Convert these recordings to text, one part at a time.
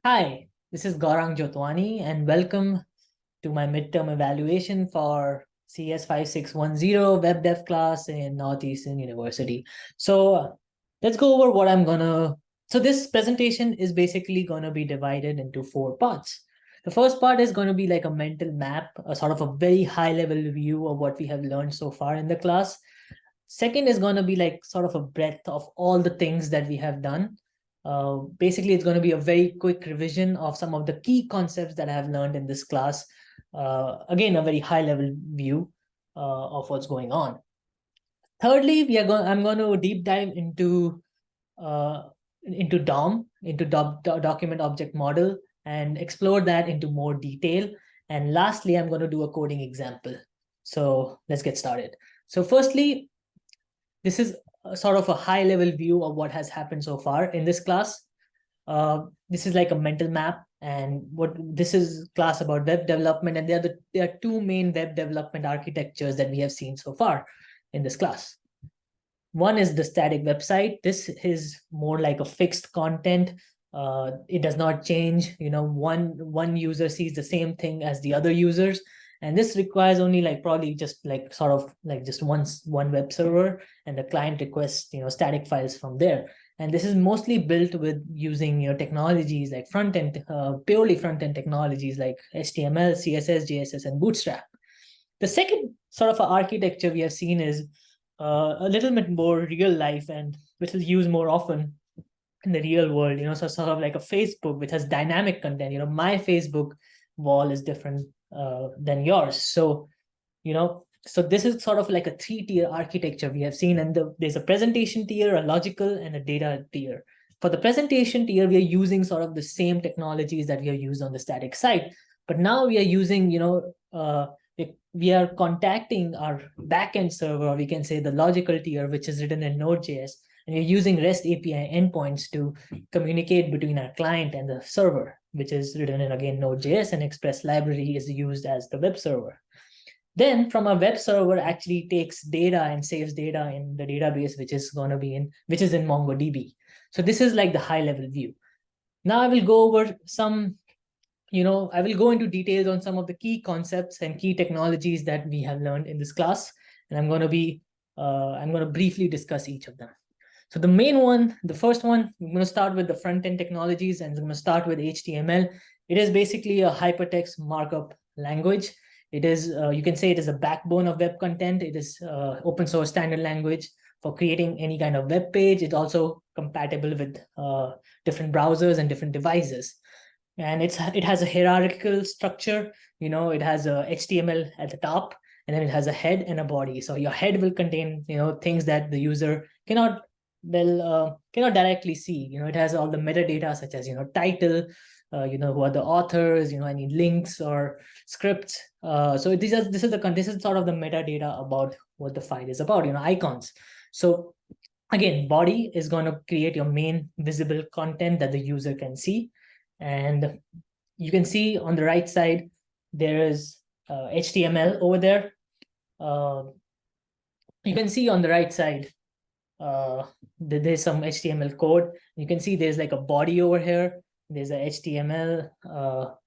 Hi, this is Gaurang Jotwani, and welcome to my midterm evaluation for CS 5610 Web Dev class in Northeastern University. So let's go over what I'm gonna. So this presentation is basically gonna be divided into four parts. The first part is going to be like a mental map, a sort of a very high level view of what we have learned so far in the class. Second is going to be like sort of a breadth of all the things that we have done. Basically, it's going to be a very quick revision of some of the key concepts that I have learned in this class. Again, a very high level view of what's going on. Thirdly, I'm going to deep dive uh, into DOM, into document object model, and explore that into more detail. And lastly, I'm going to do a coding example. So let's get started. So firstly, this is sort of a high level view of what has happened so far in this class. This is like a mental map, and what this is class about web development, and there are two main web development architectures that we have seen so far in this class. One is the static website. This is more like a fixed content. It does not change. One user sees the same thing as the other users, and this requires only like probably just like sort of like just one web server, and the client requests static files from there. And this is mostly built with using technologies like front end, purely front end technologies like HTML, CSS, JSS, and Bootstrap. The second sort of architecture we have seen is a little bit more real life, and which is used more often in the real world. So sort of like a Facebook which has dynamic content. My Facebook wall is different than yours. So this is sort of like a three-tier architecture we have seen, and there's a presentation tier, a logical, and a data tier. For the presentation tier, we are using sort of the same technologies that we have used on the static side, but now we are using, we are contacting our backend server, or we can say the logical tier, which is written in Node.js, and we're using REST API endpoints to communicate between our client and the server, which is written in, again, Node.js, and Express library is used as the web server. Then from a web server actually takes data and saves data in the database, which is in MongoDB. So this is like the high level view. Now I will go over I will go into details on some of the key concepts and key technologies that we have learned in this class, and I'm going to briefly discuss each of them. So the first one, I'm going to start with the front end technologies, and I'm going to start with HTML. It is basically a hypertext markup language. It is, you can say it is a backbone of web content. It is open source standard language for creating any kind of web page. It's also compatible with different browsers and different devices. And it has a hierarchical structure. It has a HTML at the top, and then it has a head and a body. So your head will contain things that the user cannot directly see. It has all the metadata such as title, who are the authors, any links or scripts. So this is sort of the metadata about what the file is about. Icons. So again, body is going to create your main visible content that the user can see. And you can see on the right side there is HTML over there. You can see on the right side there's some HTML code. You can see there's like a body over here. There's a HTML.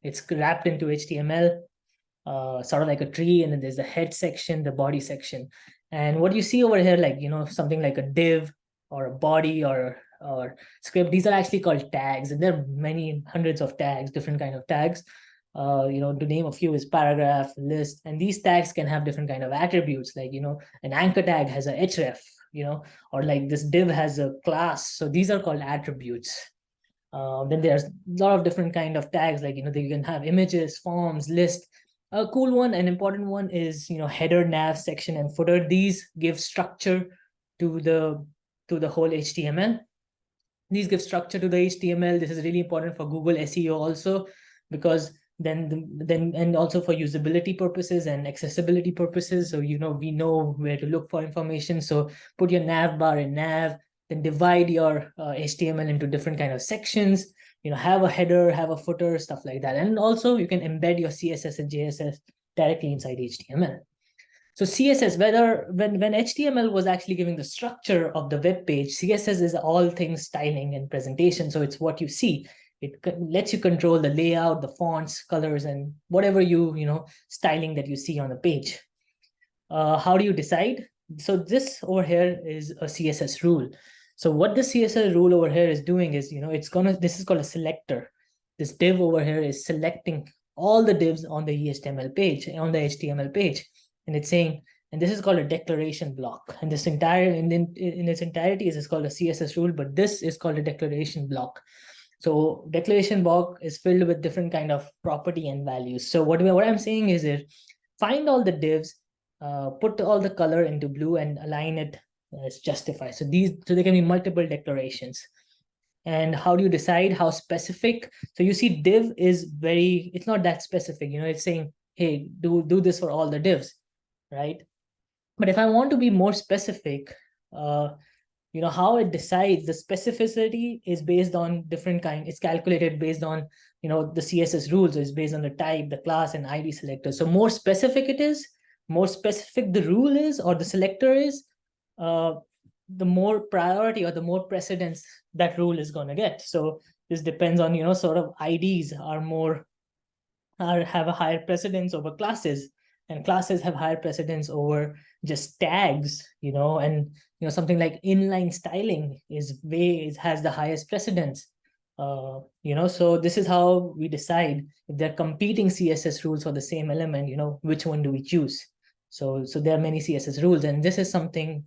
It's wrapped into HTML, sort of like a tree, and then there's the head section, the body section. And what you see over here, like something like a div or a body or script, these are actually called tags, and there are many hundreds of tags, different kind of tags. To name a few is paragraph, list, and these tags can have different kind of attributes. Like an anchor tag has a href, or like this div has a class. So these are called attributes. Then there's a lot of different kind of tags, like you can have images, forms, list. A cool one, an important one is header, nav, section, and footer. These give structure to the whole HTML. These give structure to the HTML. This is really important for Google SEO also, because then and also for usability purposes and accessibility purposes. So we know where to look for information. So put your nav bar in nav, then divide your HTML into different kind of sections. Have a header, have a footer, stuff like that. And also you can embed your CSS and JSS directly inside HTML. So CSS, when HTML was actually giving the structure of the web page, CSS is all things styling and presentation. So it's what you see. It lets you control the layout, the fonts, colors, and whatever styling that you see on the page. How do you decide? So this over here is a CSS rule. So what the CSS rule over here is doing is, this is called a selector. This div over here is selecting all the divs on the HTML page, and it's saying, and this is called a declaration block. And this entire, in its entirety, is called a CSS rule, but this is called a declaration block. So declaration block is filled with different kind of property and values. So what I'm saying is that find all the divs, put all the color into blue and align it as justified. So there can be multiple declarations. And how do you decide how specific? So you see div is it's not that specific, it's saying, hey, do this for all the divs, right? But if I want to be more specific, how it decides, the specificity is based on different kind. It's calculated based on, the CSS rules. So it's based on the type, the class, and ID selector. So more specific it is, more specific the rule is or the selector is, the more priority or the more precedence that rule is going to get. So this depends on, sort of IDs have a higher precedence over classes, and classes have higher precedence over just tags, and something like inline styling has the highest precedence. So this is how we decide if they're competing CSS rules for the same element, which one do we choose? So there are many CSS rules, and this is something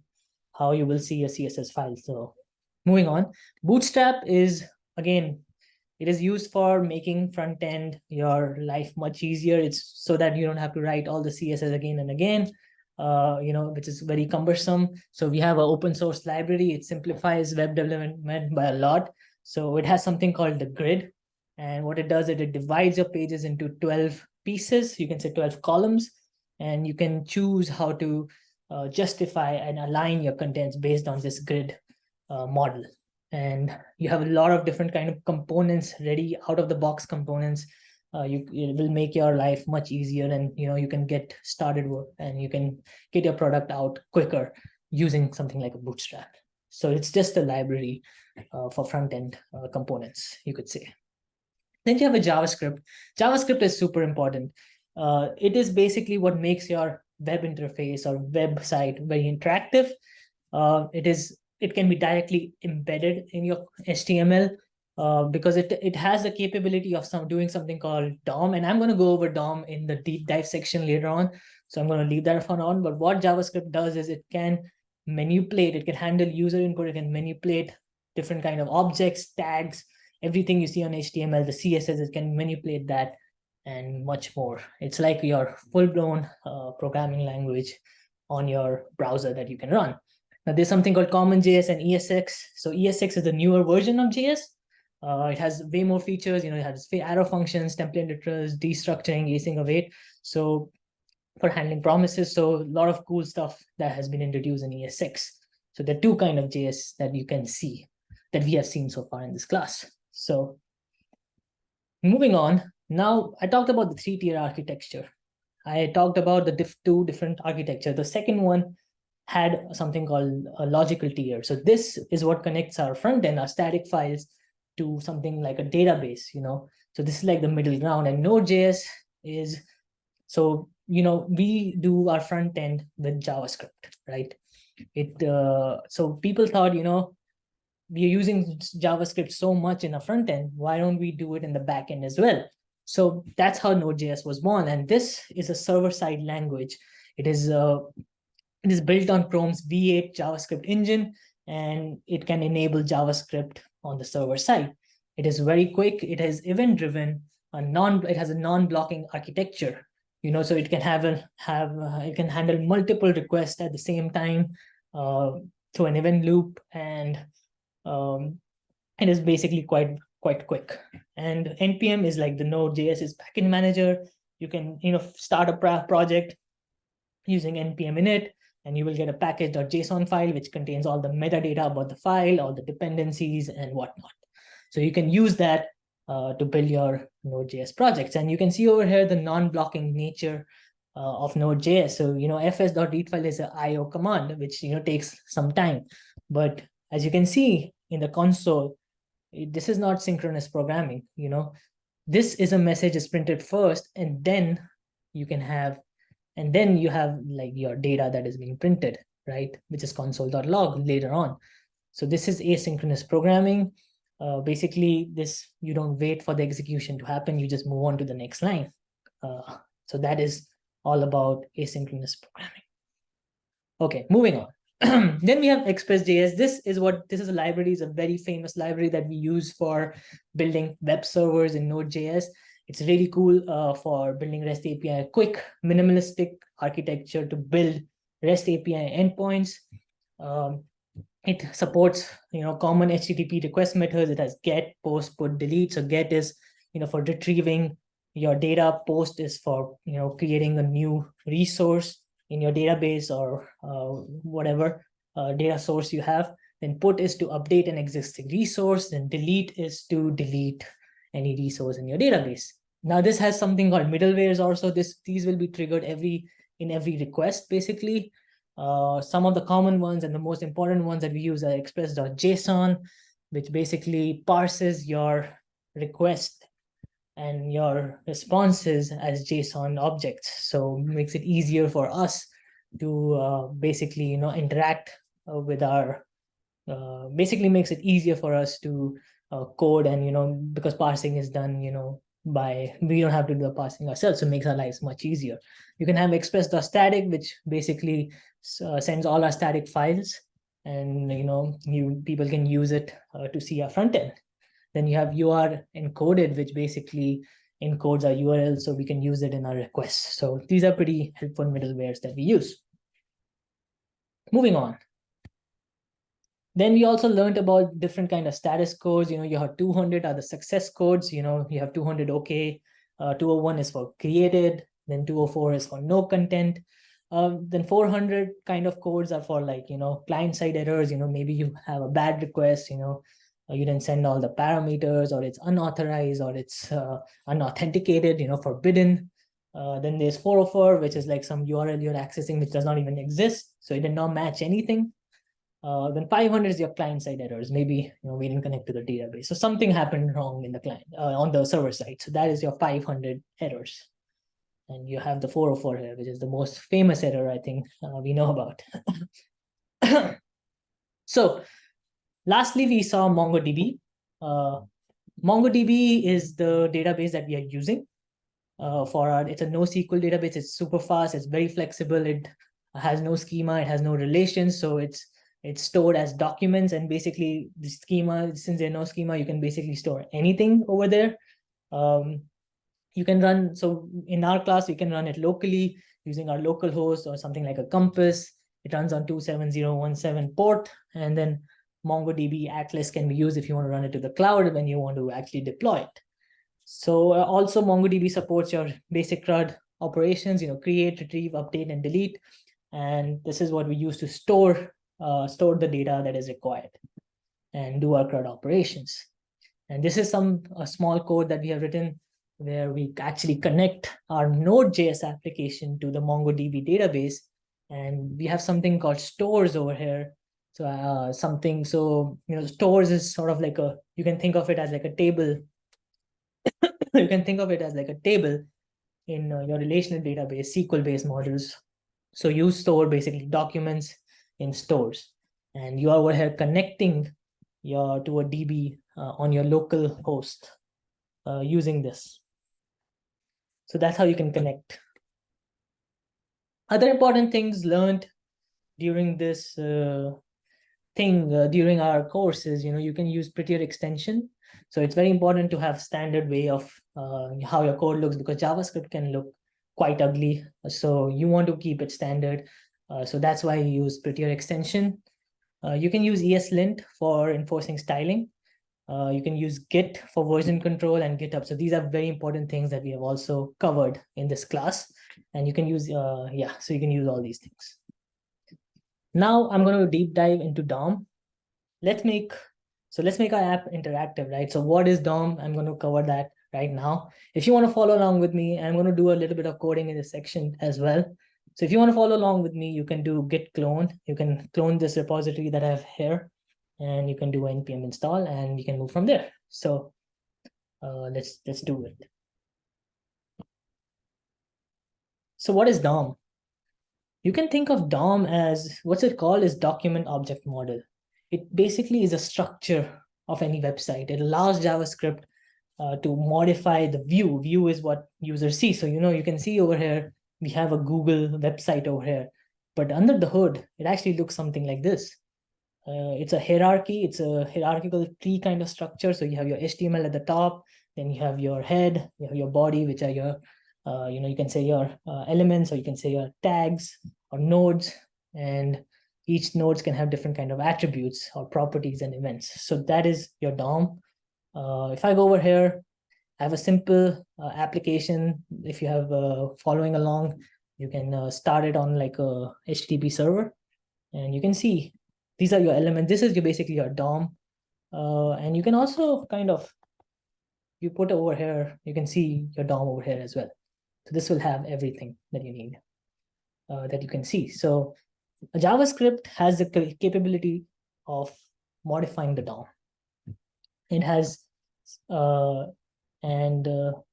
how you will see a CSS file. So moving on, Bootstrap is, again, it is used for making front end your life much easier. It's so that you don't have to write all the CSS again and again, which is very cumbersome. So we have an open source library. It simplifies web development by a lot. So it has something called the grid. And what it does is it divides your pages into 12 pieces. You can say 12 columns, and you can choose how to justify and align your contents based on this grid model. And you have a lot of different kind of components ready, out of the box components. It will make your life much easier, and you can get started with, and you can get your product out quicker using something like a Bootstrap. So it's just a library for front end components, you could say. Then you have a JavaScript. JavaScript is super important. It is basically what makes your web interface or website very interactive. It can be directly embedded in your HTML because it has the capability of doing something called DOM. And I'm going to go over DOM in the deep dive section later on. So I'm going to leave that for on. But what JavaScript does is it can manipulate, it can handle user input, it can manipulate different kind of objects, tags, everything you see on HTML, the CSS, it can manipulate that and much more. It's like your full-blown programming language on your browser that you can run. Now, there's something called CommonJS and ESX. So ESX is the newer version of JS. It has way more features. It has arrow functions, template literals, destructuring, async await. So for handling promises, so a lot of cool stuff that has been introduced in ESX. So there are two kinds of JS that you can see, that we have seen so far in this class. So moving on, now I talked about the 3-tier architecture. I talked about the two different architecture. The second one had something called a logical tier. So this is what connects our front end, our static files, to something like a database, So this is like the middle ground. And Node.js is, so, we do our front end with JavaScript, right? So people thought, we are using JavaScript so much in a front end, why don't we do it in the back end as well? So that's how Node.js was born. And this is a server-side language. It is built on Chrome's V8 JavaScript engine, and it can enable JavaScript on the server side. It is very quick. It is event-driven. It has a non-blocking architecture. So it can it can handle multiple requests at the same time through an event loop, and it is basically quite quick. And npm is like the Node.js's backend manager. You can start a project using npm init, and you will get a package.json file which contains all the metadata about the file, all the dependencies and whatnot. So you can use that to build your Node.js projects. And you can see over here the non-blocking nature of Node.js. So fs.read file is an IO command, which takes some time. But as you can see in the console, This is not synchronous programming. This is a message is printed first, and then you can have, and then you have like your data that is being printed, right? Which is console.log later on. So this is asynchronous programming. Basically, this, you don't wait for the execution to happen, you just move on to the next line. So that is all about asynchronous programming. Okay, moving on. Then we have Express.js. This is a library, is a very famous library that we use for building web servers in Node.js. It's really cool for building REST API, quick, minimalistic architecture to build REST API endpoints. It supports common HTTP request methods. It has get, post, put, delete. So get is for retrieving your data. Post is for creating a new resource in your database or whatever data source you have. Then put is to update an existing resource. Then delete is to delete any resource in your database. Now this has something called middlewares also. These will be triggered in every request basically. Some of the common ones and the most important ones that we use are express.json, which basically parses your request and your responses as JSON objects. So makes it easier for us to basically interact with our basically makes it easier for us to code, and because parsing is done by, we don't have to do the parsing ourselves, so it makes our lives much easier. You can have express.static, which basically sends all our static files, and people can use it to see our front end. Then you have UR encoded, which basically encodes our URL so we can use it in our requests. So these are pretty helpful middlewares that we use. Moving on. Then we also learned about different kind of status codes. You have 200 are the success codes. You have 200 okay, 201 is for created, then 204 is for no content. Then 400 kind of codes are for like client-side errors. Maybe you have a bad request. You didn't send all the parameters, or it's unauthorized, or it's unauthenticated. Forbidden. Then there's 404, which is like some URL you're accessing which does not even exist, so it did not match anything. Then 500 is your client-side errors. Maybe we didn't connect to the database, so something happened wrong in the client on the server side. So that is your 500 errors. And you have the 404 here, which is the most famous error I think we know about. So lastly, we saw MongoDB. MongoDB is the database that we are using for our. It's a NoSQL database. It's super fast. It's very flexible. It has no schema. It has no relations. So it's stored as documents, and basically the schema, since there's no schema, you can basically store anything over there. You can run, so in our class, we can run it locally using our local host or something like a Compass. It runs on 27017 port, and then MongoDB Atlas can be used if you want to run it to the cloud when you want to actually deploy it. So also MongoDB supports your basic CRUD operations, create, retrieve, update, and delete. And this is what we use to store the data that is required and do our CRUD operations. And this is a small code that we have written where we actually connect our Node.js application to the MongoDB database. And we have something called stores over here. So stores is sort of like you can think of it as like a table. You can think of it as like a table in your relational database, SQL-based models. So you store basically documents in stores, and you are over here connecting to a DB on your local host using this. So that's how you can connect. Other important things learned during this during our courses, you can use prettier extension. So it's very important to have standard way of how your code looks, because JavaScript can look quite ugly. So you want to keep it standard. So that's why you use prettier extension. You can use ESLint for enforcing styling. You can use Git for version control and GitHub. So these are very important things that we have also covered in this class. And you can use, so you can use all these things. Now I'm going to deep dive into DOM. Let's make our app interactive, right? So what is DOM? I'm going to cover that right now. If you want to follow along with me, I'm going to do a little bit of coding in this section as well. So if you want to follow along with me, you can do git clone. You can clone this repository that I have here. and you can do npm install, and you can move from there. So let's do it. So what is DOM? You can think of DOM as, what's it called, is document object model. It basically is a structure of any website. It allows JavaScript to modify the view. View is what users see. So, you can see over here, we have a Google website over here. But under the hood, it actually looks something like this. It's a hierarchy. It's a hierarchical tree kind of structure. So you have your HTML at the top, then you have your head, you have your body, which are your, you can say your elements, or you can say your tags or nodes, and each nodes can have different kind of attributes or properties and events. So that is your DOM. If I go over here, I have a simple application. If you have following along, you can start it on like a HTTP server, and you can see these are your elements. This is basically your DOM. And you can also kind of, you put over here, you can see your DOM over here as well. So this will have everything that you need, that you can see. So JavaScript has the capability of modifying the DOM. It has, and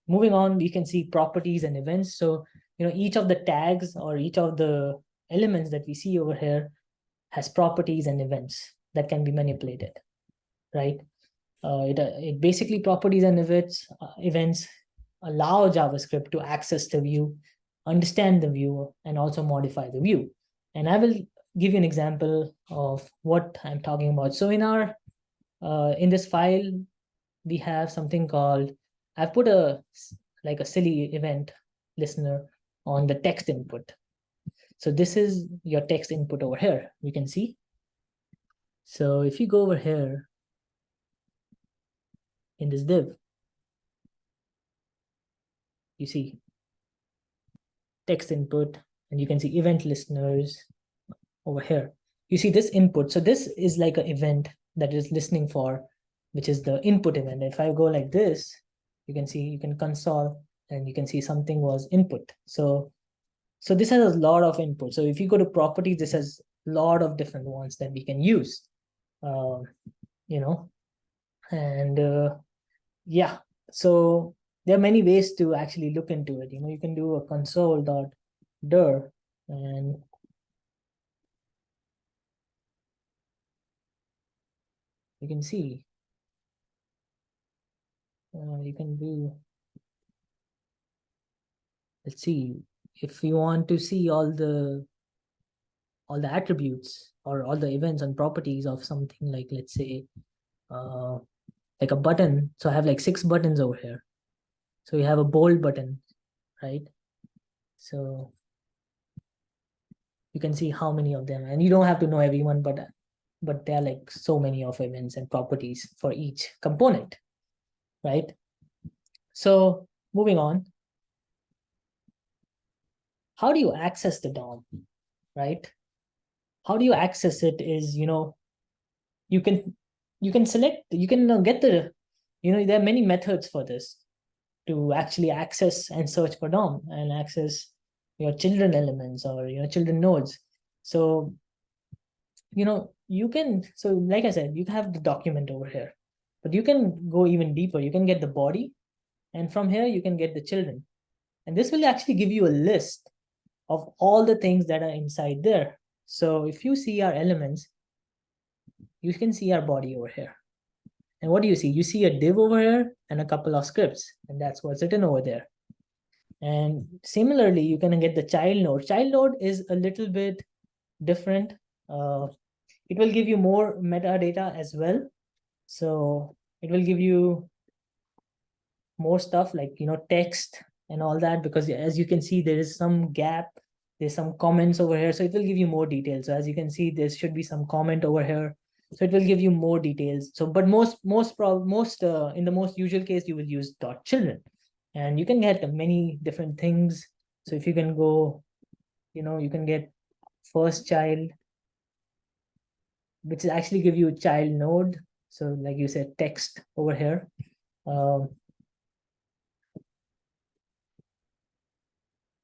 moving on, you can see properties and events. So, each of the tags or each of the elements that we see over here has properties and events that can be manipulated, right? It basically, properties and events allow JavaScript to access the view, understand the view, and also modify the view. And I will give you an example of what I'm talking about. So in this file, we have something called, I've put like a silly event listener on the text input. So this is your text input over here, you can see. So if you go over here in this div, you see text input, and you can see event listeners over here. You see this input. So this is like an event that is listening for, which is the input event. If I go like this, you can see, you can console, and you can see something was input. So this has a lot of input. So if you go to properties, this has a lot of different ones that we can use. You know, and yeah, so there are many ways to actually look into it. You can do a console.dir, and you can see, you can do, let's see, if you want to see all the attributes or all the events and properties of something, like, let's say, like a button. So I have like 6 buttons over here. So you have a bold button, right? So you can see how many of them, and you don't have to know everyone, but there are like so many of events and properties for each component, right? So moving on, how do you access the DOM, right? How do you access it is, you can select, you can get the, there are many methods for this, to actually access and search for DOM and access your children elements or children nodes. So you can, so like I said, you have the document over here, but you can go even deeper. You can get the body, and from here you can get the children, and this will actually give you a list of all the things that are inside there. So if you see our elements, you can see our body over here. And what do you see? You see a div over here and a couple of scripts, and that's what's written over there. And similarly, you can get the child node. Child node is a little bit different. It will give you more metadata as well. So it will give you more stuff like, text and all that, because as you can see, there is some gap, there's some comments over here. So it will give you more details. So as you can see, there should be some comment over here. So it will give you more details. So, but in the most usual case, you will use dot children, and you can get many different things. So if you can go, you can get first child, which actually give you a child node. So like you said, text over here.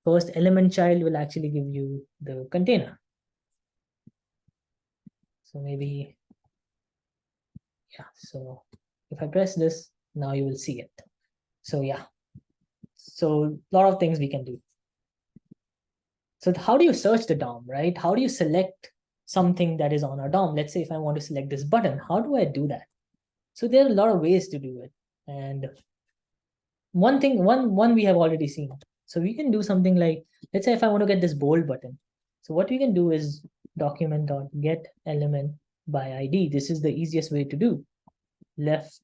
First element child will actually give you the container. So maybe Yeah, so if I press this, now you will see it. So yeah, so a lot of things we can do. So how do you search the DOM, right? How do you select something that is on our DOM? Let's say if I want to select this button, how do I do that? So there are a lot of ways to do it. And one we have already seen. So we can do something like, let's say if I want to get this bold button. So what we can do is document.get element by ID. This is the easiest way to do. Left,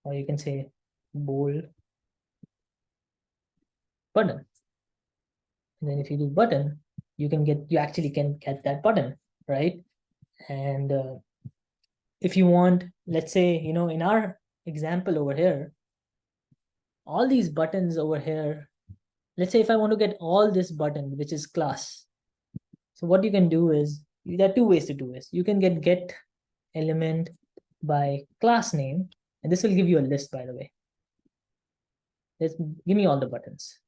or you can say bold button. And then if you do button, you actually can get that button, right? And if you want, let's say, in our example over here, all these buttons over here, let's say if I want to get all this button, which is class. So what you can do is, there are two ways to do this. You can get element by class name, and this will give you a list, by the way. Let's give me all the buttons.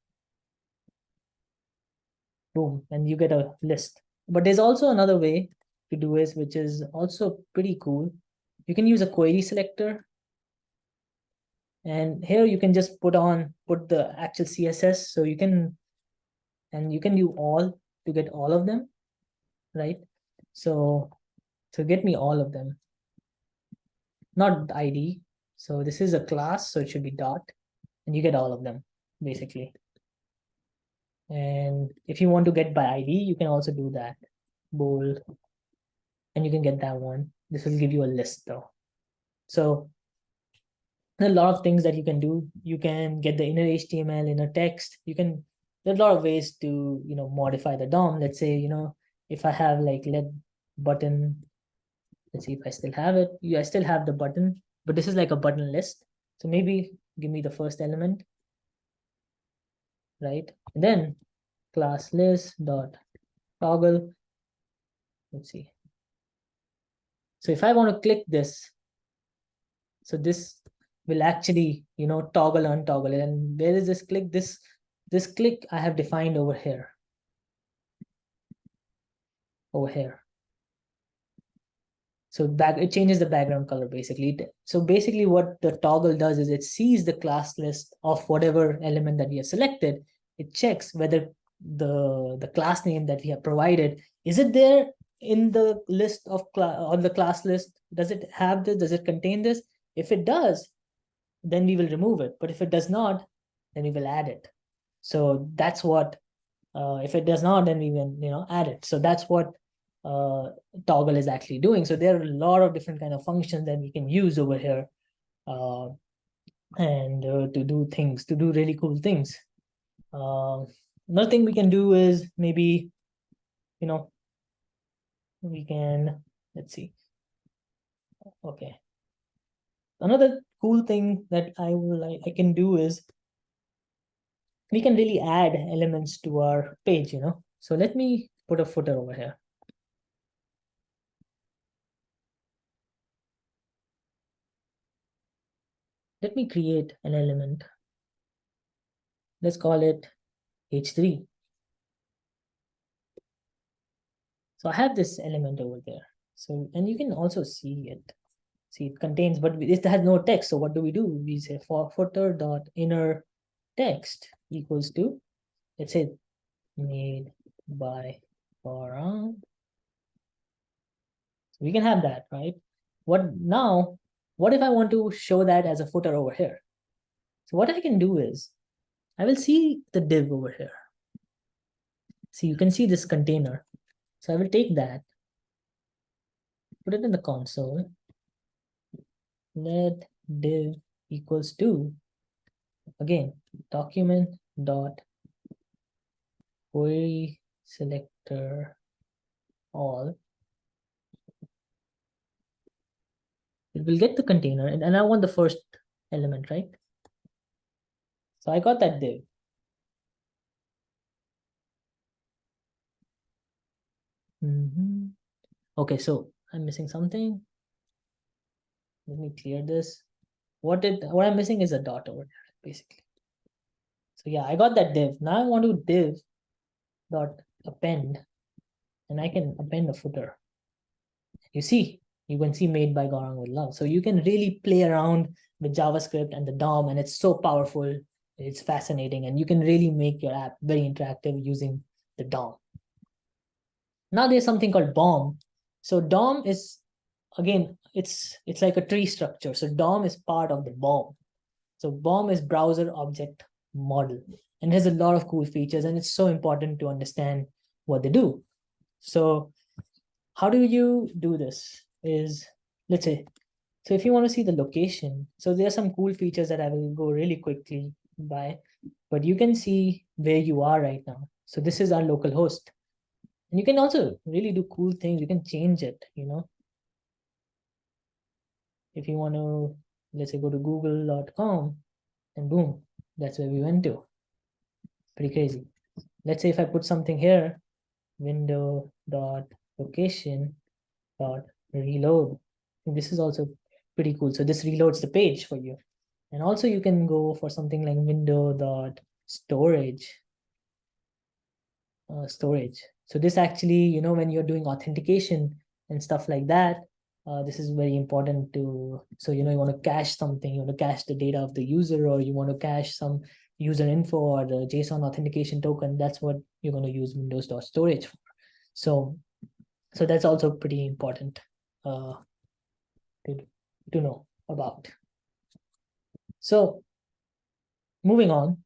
Boom, and you get a list. But there's also another way to do this, which is also pretty cool. You can use a query selector, and here you can just put the actual CSS. So you can do all to get all of them, right? So get me all of them, not ID. So this is a class, so it should be dot, and you get all of them basically. And if you want to get by ID, you can also do that, bold, and you can get that one. This will give you a list though. So there are a lot of things that you can do. You can get the inner HTML, inner text. There's a lot of ways to, modify the DOM. Let's say, if I have like let button, let's see if I still have it. Yeah, I still have the button, but this is like a button list. So maybe give me the first element, right? And then class list dot toggle. Let's see. So if I want to click this, so this will actually, toggle, untoggle it. And where is this click? This click I have defined over here. So it changes the background color basically. So basically what the toggle does is it sees the class list of whatever element that we have selected. It checks whether the class name that we have provided, is it there in the list of on the class list? Does it have this? Does it contain this? If it does, then we will remove it. But if it does not, then we will add it. So that's what, if it does not, then we will, add it. So that's what toggle is actually doing. So there are a lot of different kind of functions that we can use over here, and to do really cool things. Another thing we can do is maybe, we can, let's see. Okay. Another cool thing that I can do is we can really add elements to our page, So let me put a footer over here. Let me create an element. Let's call it H3. So I have this element over there. So, and you can also see it. See, it contains, but it has no text. So what do? We say for footer dot inner text equals to, let's say, made by Farhan. So we can have that, right? What if I want to show that as a footer over here? So what I can do is, I will see the div over here. See, you can see this container. So I will take that, put it in the console, let div equals to, again, document dot query selector all. It will get the container, and I want the first element, right? So I got that div. Okay, so I'm missing something. Let me clear this. What I'm missing is a dot over there, basically. So yeah, I got that div. Now I want to div dot append, and I can append a footer. You see, You can see made by Gaurang with love. So you can really play around with JavaScript and the DOM, and it's so powerful. It's fascinating, and you can really make your app very interactive using the DOM. Now there's something called BOM. So DOM is, again, it's like a tree structure. So DOM is part of the BOM. So BOM is browser object model, and it has a lot of cool features, and it's so important to understand what they do. So how do you do this? Is, let's say, so if you want to see the location, so there are some cool features that I will go really quickly by, but you can see where you are right now. So this is our local host. And you can also really do cool things. You can change it, if you want to, let's say, go to google.com, and boom, that's where we went to. Pretty crazy. Let's say if I put something here, window.location.reload. This is also pretty cool. So this reloads the page for you. And also you can go for something like window.storage. Storage. So this actually, when you're doing authentication and stuff like that, this is very important to, so you want to cache something, you want to cache the data of the user, or you want to cache some user info or the JSON authentication token. That's what you're going to use windows.storage for. So that's also pretty important to know about. So moving on,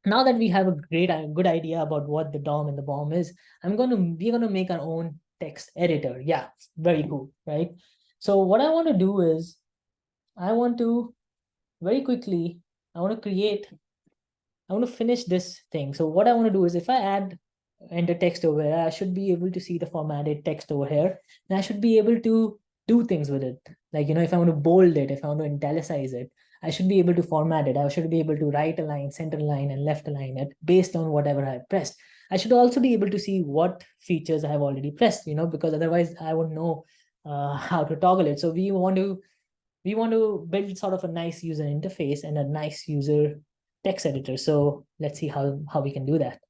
now that we have a good idea about what the DOM and the BOM is, we're gonna make our own text editor. Yeah, very cool, right? So what I want to do is, I want to very quickly, I want to finish this thing. So what I want to do is, if I enter text over here, I should be able to see the formatted text over here, and I should be able to do things with it. Like, if I want to bold it, if I want to italicize it, I should be able to format it. I should be able to right align, center align, and left align it based on whatever I pressed. I should also be able to see what features I have already pressed, because otherwise I wouldn't know how to toggle it. So we want to build sort of a nice user interface and a nice user text editor. So let's see how we can do that.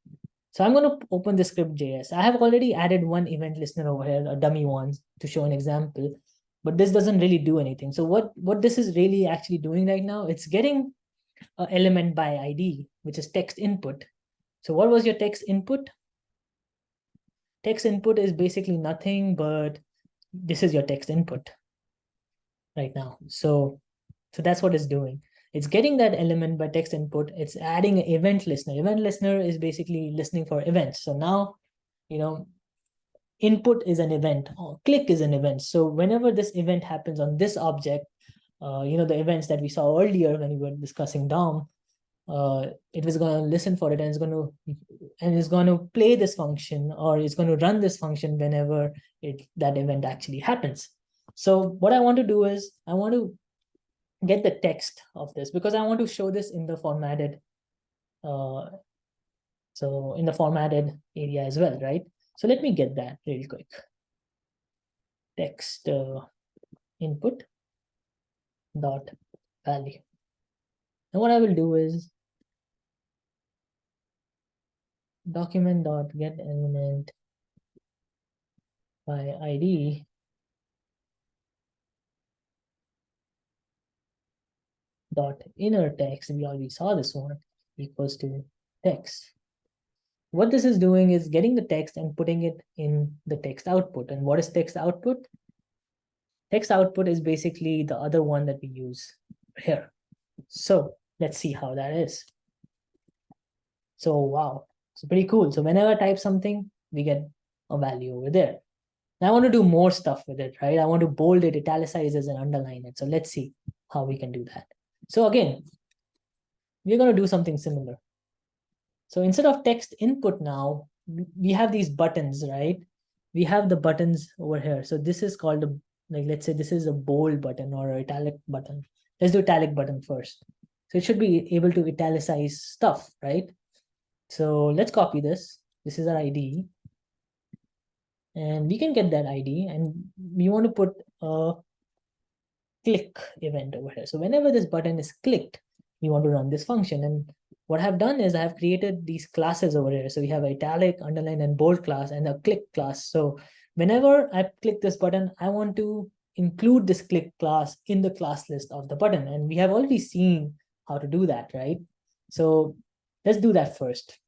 So I'm going to open the script.js. I have already added one event listener over here, a dummy one, to show an example, but this doesn't really do anything. So what this is really actually doing right now, it's getting an element by ID, which is text input. So what was your text input? Text input is basically nothing, but this is your text input right now. So that's what it's doing. It's getting that element by text input. It's adding an event listener. Event listener is basically listening for events. So now, input is an event, or click is an event. So whenever this event happens on this object, the events that we saw earlier when we were discussing DOM, it was going to listen for it, and it's going to play this function, or it's going to run this function whenever that event actually happens. So what I want to do is, I want to get the text of this, because I want to show this in the formatted area as well, right? So let me get that real quick. Text input dot value. And what I will do is document dot get element by ID dot inner text, and we already saw this one, equals to text. What this is doing is getting the text and putting it in the text output. And what is text output? Text output is basically the other one that we use here. So let's see how that is. So wow, it's pretty cool. So whenever I type something, we get a value over there. Now I want to do more stuff with it, right? I want to bold it, italicize it, and underline it. So let's see how we can do that. So again, we're going to do something similar. So instead of text input now, we have these buttons, right? We have the buttons over here. So this is called let's say this is a bold button or an italic button. Let's do italic button first. So it should be able to italicize stuff, right? So let's copy this. This is our ID. And we can get that ID, and we want to put a click event over here. So whenever this button is clicked, we want to run this function. And what I've done is I have created these classes over here. So we have italic, underline, and bold class, and a click class. So whenever I click this button, I want to include this click class in the class list of the button. And we have already seen how to do that, right? So let's do that first.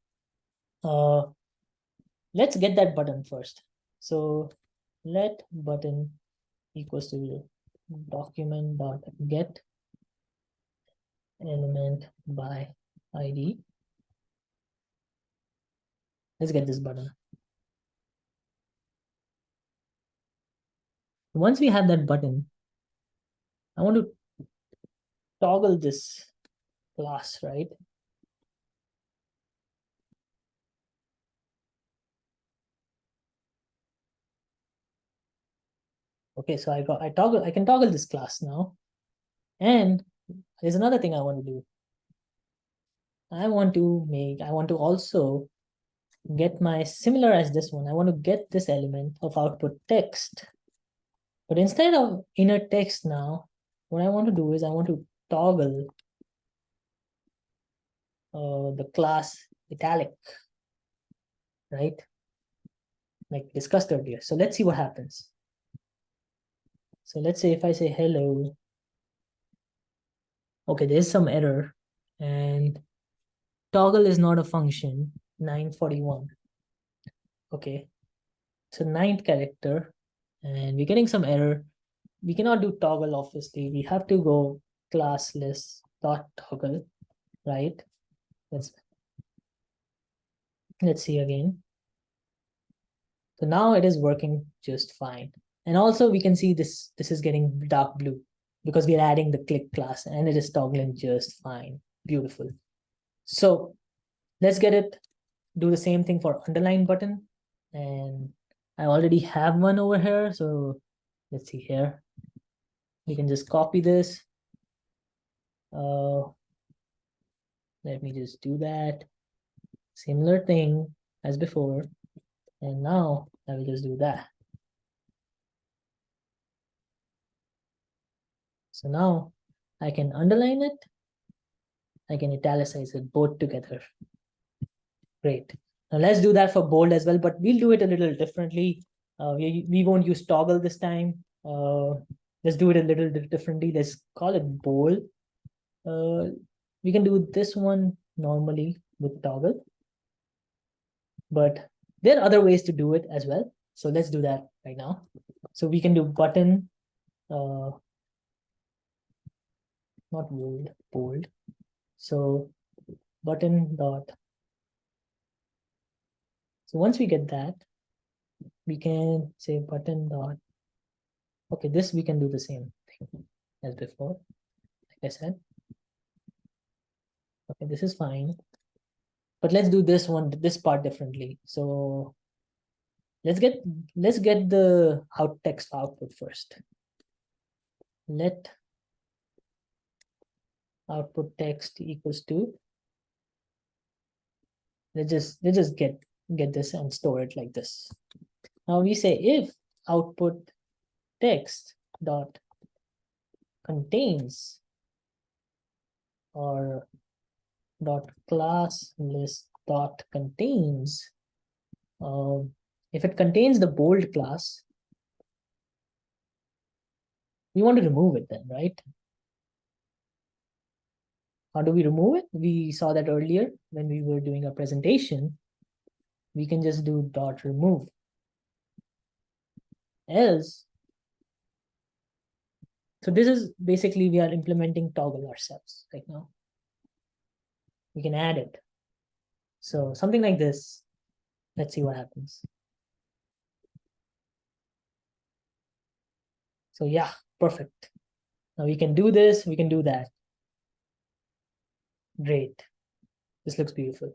Let's get that button first. So let button equals to document dot get element by ID. Let's get this button. Once we have that button, I want to toggle this class, right? Okay, so I can toggle this class now. And there's another thing I want to do. I want to also get my similar as this one. I want to get this element of output text. But instead of inner text now, what I want to do is I want to toggle the class italic, right? Like discussed earlier. So let's see what happens. So let's say if I say hello, okay, there's some error, and toggle is not a function, 941. Okay, so ninth character, and we're getting some error. We cannot do toggle, obviously. We have to go classless dot toggle, right? Let's see again. So now it is working just fine. And also we can see this is getting dark blue because we are adding the click class, and it is toggling just fine. Beautiful. So let's get it, do the same thing for underline button. And I already have one over here. So let's see here. We can just copy this. Let me just do that. Similar thing as before. And now I will just do that. So now I can underline it. I can italicize it both together. Great. Now let's do that for bold as well, but we'll do it a little differently. We won't use toggle this time. Let's do it a little differently. Let's call it bold. We can do this one normally with toggle, but there are other ways to do it as well. So let's do that right now. So we can do button, not bold. So button dot. So once we get that, we can say button dot. Okay, this we can do the same thing as before, like I said. Okay, this is fine. But let's do this part differently. So let's get the text output first. Let output text equals to, let's just get this and store it like this. Now we say if output text dot contains or dot class list dot contains, if it contains the bold class, we want to remove it then, right? How do we remove it? We saw that earlier when we were doing a presentation. We can just do dot remove. Else, so this is basically we are implementing toggle ourselves right now. We can add it. So something like this. Let's see what happens. So yeah, perfect. Now we can do this, we can do that. Great. This looks beautiful.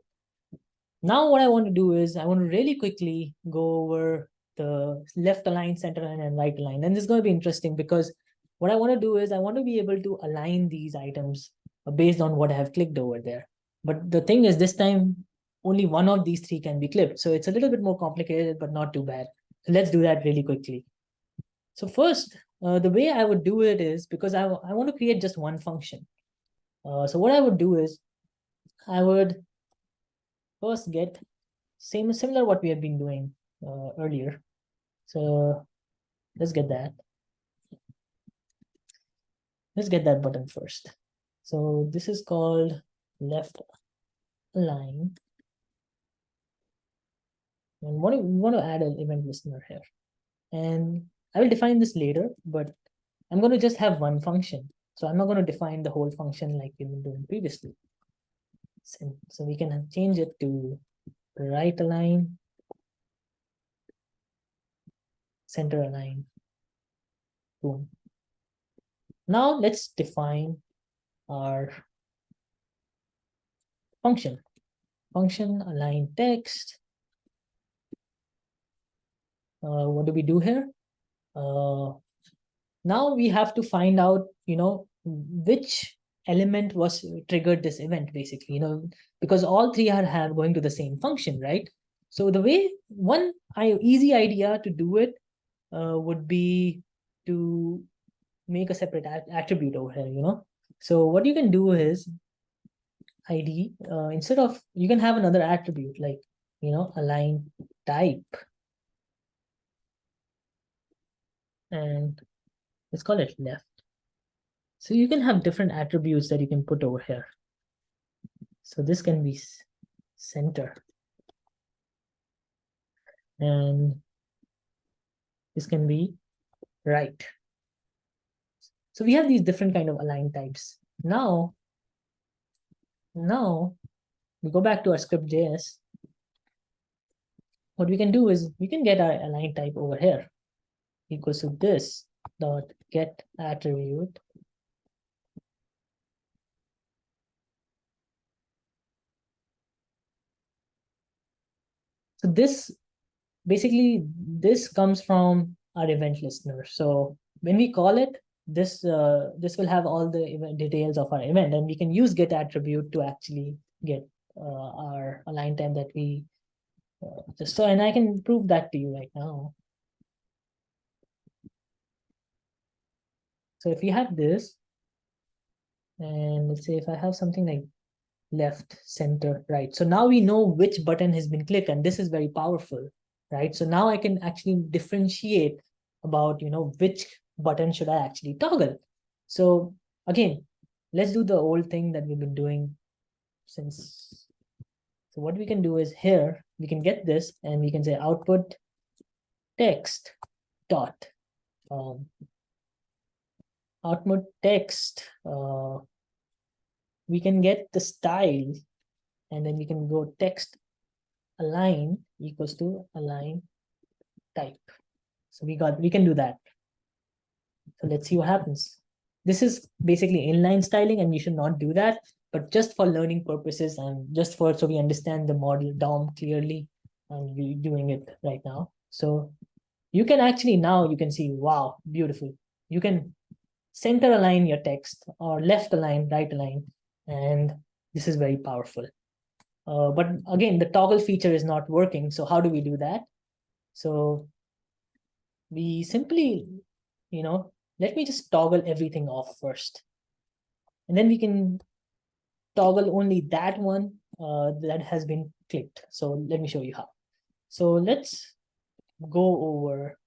Now what I want to do is I want to really quickly go over the left align, center align, and right align. And this is going to be interesting because what I want to do is I want to be able to align these items based on what I have clicked over there. But the thing is, this time only one of these three can be clipped. So it's a little bit more complicated, but not too bad. So let's do that really quickly. So first, the way I would do it is because I want to create just one function. So what I would do is I would first get similar what we have been doing earlier. So let's get that. let's get that button first. So this is called left align. And we want to add an event listener here. And I will define this later, but I'm going to just have one function. So I'm not going to define the whole function like we've been doing previously. So we can change it to right align, center align, boom. Now let's define our function. Function align text. What do we do here? Now we have to find out, which element was triggered this event, basically, because all three are going to the same function, right? So the way one easy idea to do it would be to make a separate attribute over here. So what you can do is id, instead of, you can have another attribute like, align type, and let's call it left. So you can have different attributes that you can put over here. So this can be center, and this can be right. So we have these different kind of align types. Now we go back to our script.js. What we can do is we can get our align type over here, equals to this dot get attribute. So this basically, this comes from our event listener. So when we call it, this will have all the event details of our event, and we can use get attribute to actually get our align time that we just so, and I can prove that to you right now. So if you have this, and let's say if I have something like left, center, right. So now we know which button has been clicked, and this is very powerful, right? So now I can actually differentiate about, which button should I actually toggle. So again, let's do the old thing that we've been doing since. So what we can do is here, we can get this and we can say output text dot output text. We can get the style, and then we can go text align equals to align type. So we can do that. So let's see what happens. This is basically inline styling, and we should not do that. But just for learning purposes and just for so we understand the model DOM clearly, and we're doing it right now. So you can actually now you can see, wow, beautiful. You can center align your text or left align, right align, and this is very powerful. But again, the toggle feature is not working. So how do we do that? So we simply, let me just toggle everything off first. And then we can toggle only that one that has been clicked. So let me show you how. So let's go over.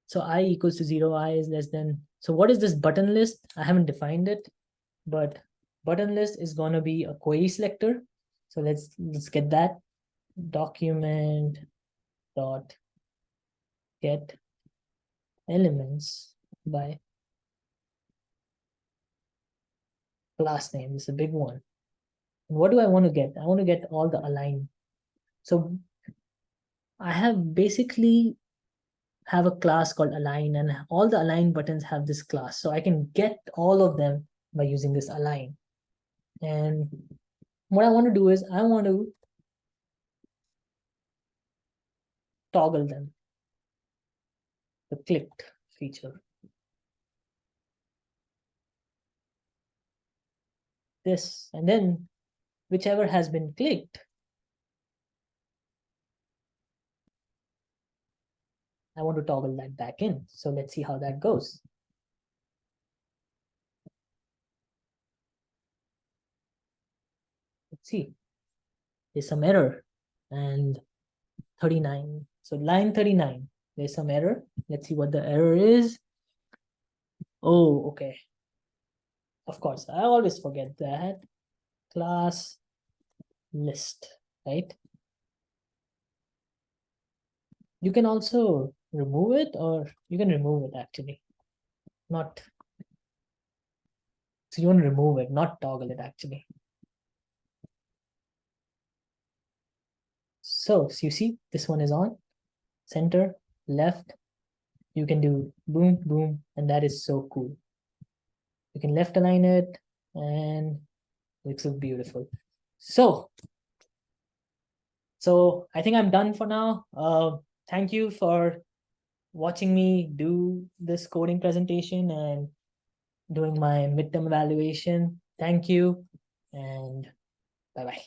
So I equals to 0, I is less than. So what is this button list? I haven't defined it, but button list is going to be a query selector. So let's get that. Document dot get elements by class name. This is a big one. And what do I want to get? I want to get all the align. So I have basically have a class called align, and all the align buttons have this class. So I can get all of them by using this align. And what I want to do is I want to toggle them, the clicked feature. This, and then whichever has been clicked, I want to toggle that back in. So let's see how that goes. Let's see. There's some error, and 39. So line 39. there's some error. Let's see what the error is. Oh, okay. Of course, I always forget that. Class list, right? You can also remove it, or you can remove it actually. Not, so you want to remove it, not toggle it actually. So you see, this one is on, center, left. You can do boom, boom, and that is so cool. You can left align it, and it looks so beautiful. So I think I'm done for now. Thank you for watching me do this coding presentation and doing my midterm evaluation. Thank you, and bye bye.